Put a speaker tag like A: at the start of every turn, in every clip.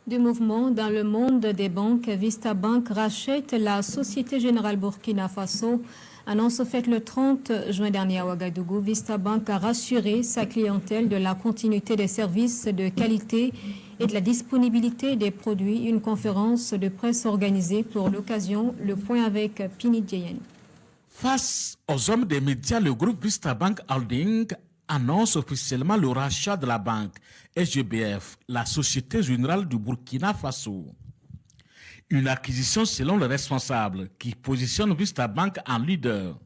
A: Du mouvement dans le monde des banques, Vista Bank rachète la Société Générale Burkina Faso. Annonce faite le 30 juin dernier à Ouagadougou, Vista Bank a rassuré sa clientèle de la continuité des services de qualité et de la disponibilité des produits. Une conférence de presse organisée pour l'occasion. Le point avec Pini Djeyen.
B: Face aux hommes des médias, le groupe Vista Bank Holding annonce officiellement le rachat de la banque SGBF, la Société Générale du Burkina Faso. Une acquisition selon le responsable qui positionne Vista Bank en leader.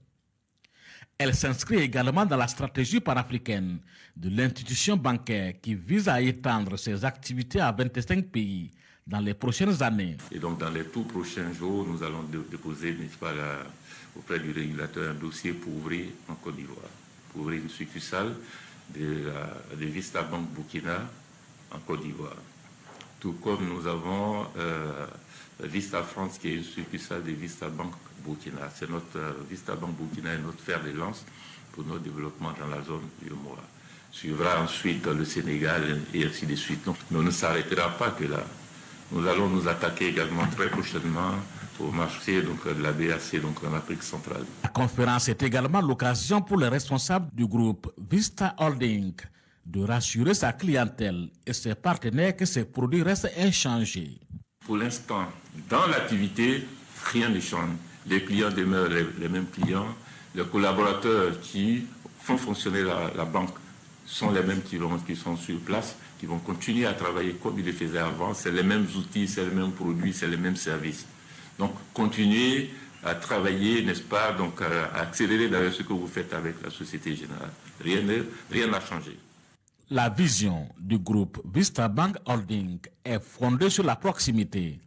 B: Elle s'inscrit également dans la stratégie panafricaine de l'institution bancaire qui vise à étendre ses activités à 25 pays dans les prochaines années.
C: Et donc dans les tout prochains jours, nous allons déposer auprès du régulateur un dossier pour ouvrir en Côte d'Ivoire, pour ouvrir une succursale de Vista Bank Burkina en Côte d'Ivoire. Tout comme nous avons Vista France qui est une succursale de Vista Bank Burkina. C'est notre Vista Bank Burkina est notre fer de lance pour notre développement dans la zone du Mora. Suivra ensuite le Sénégal et ainsi de suite. Donc, on ne s'arrêtera pas que là. Nous allons nous attaquer également très prochainement au marché de la BAC, donc en Afrique centrale.
B: La conférence est également l'occasion pour les responsables du groupe Vista Holding de rassurer sa clientèle et ses partenaires que ses produits restent inchangés.
C: Pour l'instant, dans l'activité, rien ne change. Les clients demeurent les mêmes clients. Les collaborateurs qui font fonctionner la banque sont les mêmes qui sont sur place, qui vont continuer à travailler comme ils le faisaient avant. C'est les mêmes outils, c'est les mêmes produits, c'est les mêmes services. Donc, continuez à travailler, n'est-ce pas, donc à accélérer d'ailleurs ce que vous faites avec la Société Générale. Rien n'a changé.
B: La vision du groupe Vista Bank Holding est fondée sur la proximité,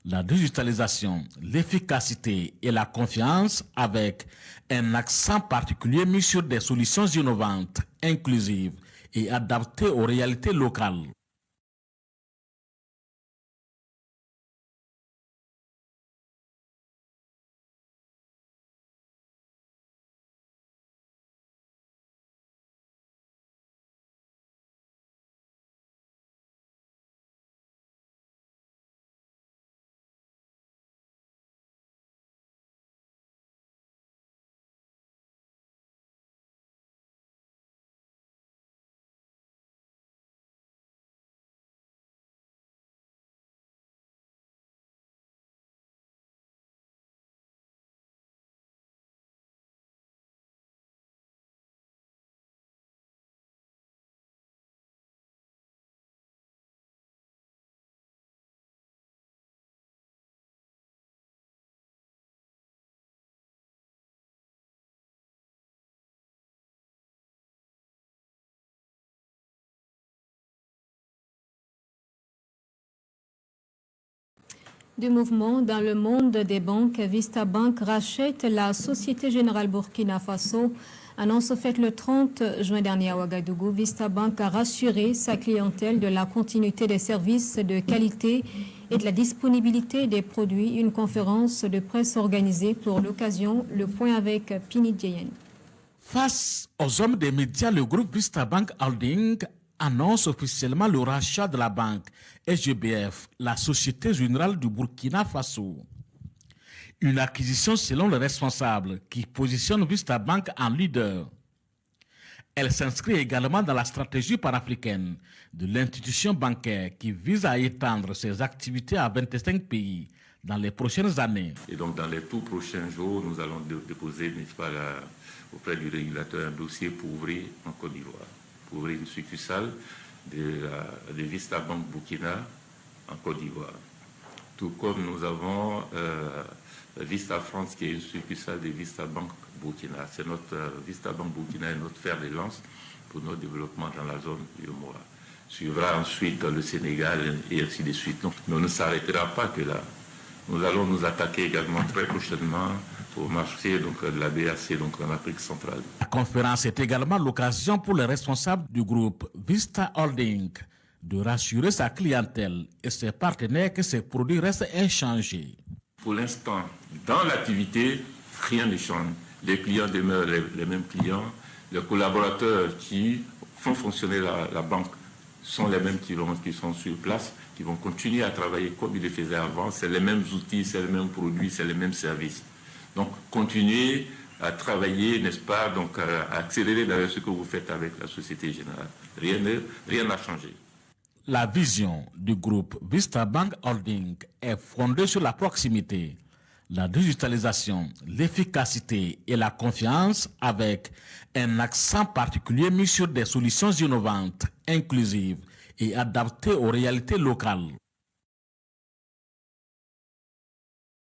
B: la digitalisation, l'efficacité et la confiance avec un accent particulier mis sur des solutions innovantes, inclusives et adaptées aux réalités locales.
A: Du mouvement dans le monde des banques, Vista Bank rachète la Société Générale Burkina Faso. Annonce faite le 30 juin dernier à Ouagadougou, Vista Bank a rassuré sa clientèle de la continuité des services de qualité et de la disponibilité des produits. Une conférence de presse organisée pour l'occasion. Le point avec Pini Djeyen.
B: Face aux hommes des médias, le groupe Vista Bank Holding annonce officiellement le rachat de la banque SGBF, la Société Générale du Burkina Faso. Une acquisition selon le responsable qui positionne Vista Bank en leader. Elle s'inscrit également dans la stratégie panafricaine de l'institution bancaire qui vise à étendre ses activités à 25 pays dans les prochaines années.
C: Et donc dans les tout prochains jours, nous allons déposer, n'est-ce pas, auprès du régulateur un dossier pour ouvrir en Côte d'Ivoire, pour ouvrir une succursale de Vista Bank Burkina en Côte d'Ivoire. Tout comme nous avons Vista France qui est une succursale de Vista Bank Burkina. C'est notre Vista Bank Burkina est notre fer de lance pour notre développement dans la zone du Mora. Suivra ensuite le Sénégal et ainsi de suite. Donc, on ne s'arrêtera pas que là. Nous allons nous attaquer également très prochainement au marché de la BAC, donc en Afrique centrale.
B: La conférence est également l'occasion pour les responsables du groupe Vista Holding de rassurer sa clientèle et ses partenaires que ses produits restent inchangés.
C: Pour l'instant, dans l'activité, rien ne change. Les clients demeurent les mêmes clients. Les collaborateurs qui font fonctionner la banque sont les mêmes qui sont sur place, qui vont continuer à travailler comme ils le faisaient avant. C'est les mêmes outils, c'est les mêmes produits, c'est les mêmes services. Donc, continuez à travailler, n'est-ce pas, donc à accélérer d'ailleurs ce que vous faites avec la Société Générale. Rien n'a changé.
B: La vision du groupe Vista Bank Holding est fondée sur la proximité, la digitalisation, l'efficacité et la confiance, avec un accent particulier mis sur des solutions innovantes, inclusives et adaptées aux réalités locales.